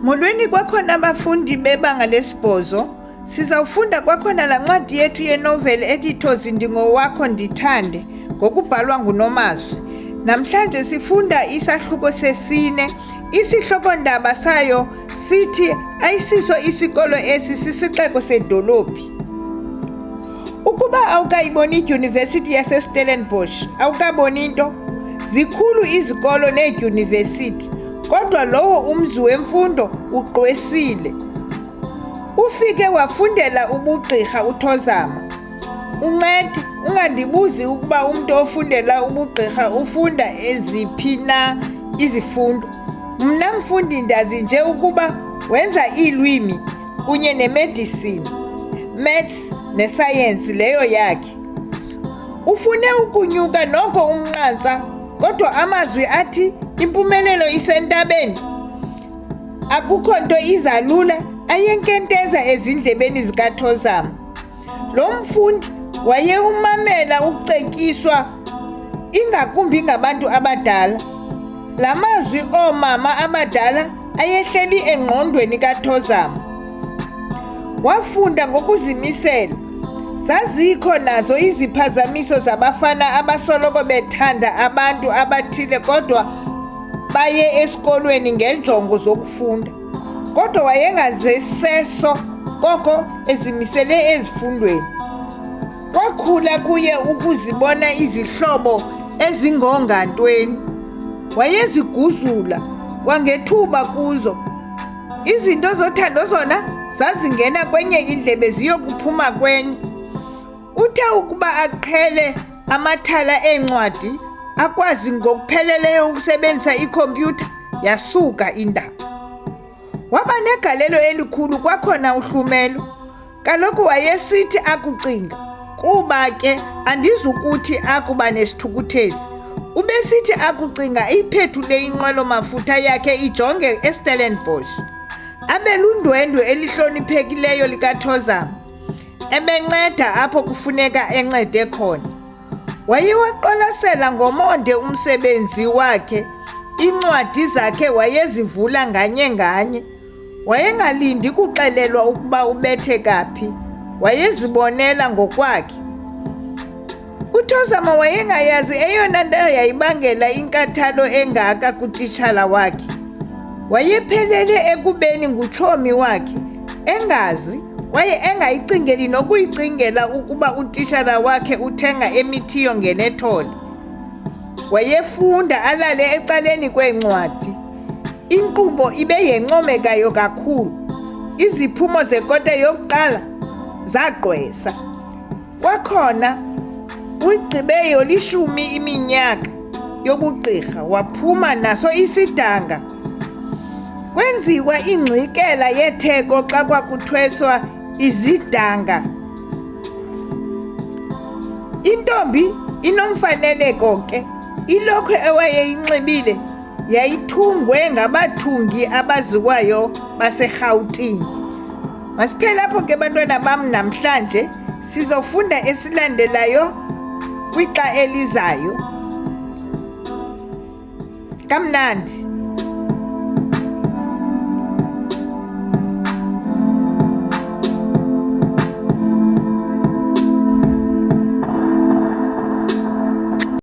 Molweni kwakhona abafundi bebanga lesibhozo. Sizawufunda kwakhona la ncwadi yethu yenoveli ethi Thozi Ndingowakho Ndithande ngokubhalwa nguNomazwi. Namhlanje sifunda isahluko sesine. Isihlokondaba sayo sithi ayisiso isikolo esi sisixeko sedolophi. Ukuba awukayiboni idyunivesithi yaseStellenbosch, awukaboni into. Zikhulu izikolo needyunivesithi, kodwa lowo umzi wemfundo ugqwesile. Ufike wafundela ubugqirha uThozama. Uncede, ungandibuzi ukuba umntu ofundela ubugqirha ufunda eziphi na izifundo. Mna mfundi ndazi nje ukuba wenza iilwimi kunye nemedicine, maths nesayensi leyo yakhe. Ufune ukunyuka noko umnqantsa, kodwa amazwi athi impumelelo isentabeni. Akukho nto izalula ayenkenteza ezindlebeni zikaThozama. Lo mfundi wayewumamela ukucetyiswa ingakumbi ngabantu abadala. La mazwi oomama abadala ayehleli engqondweni kaThozama. Wafunda ngokuzimisela. Zazikho nazo iziphazamiso zabafana abasoloko bethanda abantu abathile kodwa baye esikolweni ngenjongo zokufunda. Kodwa wayengazeseso koko ezimisele ezifundweni. Kwakhula kuye ukuzibona izihlobo ezingongantweni. Wayeziguzula kwangethuba kuzo. Izinto zothando zona zazingena kwenye indlebe ziyokuphuma kwenye. Uthe ukuba aqhele amathala eencwadi, akwazi ngokupheleleyo ukusebenzisa ikhompyutha, yasuka indaba. Waba negalelo elikhulu kwakhona uHlumelo. Kaloku wayesithi akucinga, kuba ke andizukuthi akuba nesithukuthezi. Ubesithi akucinga iphethule inqwelo mafutha yakhe ijonge eStellenbosch. Abelundwendwe elihloniphekileyo likaThozama. Ebenceda apho kufuneka encede khona. Wayewaqwalasela ngomonde umsebenzi wakhe. Iincwadi zakhe wayezivula nganye nganye. Wayengalindi kuxelelwa ukuba ubethe kaphi. Wayezibonela ngokwakhe. uThozama wayengayazi eyona nto yayibangela inkathalo engaka kutitshala wakhe. Wayephelele ekubeni ngutshomi wakhe, engazi kwaye engayicingeli nokuyicingela ukuba utitshala wakhe uthenga emithiyo ngenethole. Wayefunda alale ecaleni kweencwadi. Inkqubo ibe yencomekayo kakhulu. Iziphumo zekota yokuqala zagqwesa. Kwakhona uyigqibe yolishumi iminyaka yobugqirha, waphuma naso isidanga. Kwenziwa ingxikela yetheko xa kwakuthweswa izidanga. Intombi inomfaneleko ke. Ilokhwe ewayeyinxibile yayithungwe ngabathungi abaziwayo baseRhawutini. Masiphele apho ke bantwana bam namhlanje. Sizofunda esilandelayo kwixa elizayo. Kamnandi.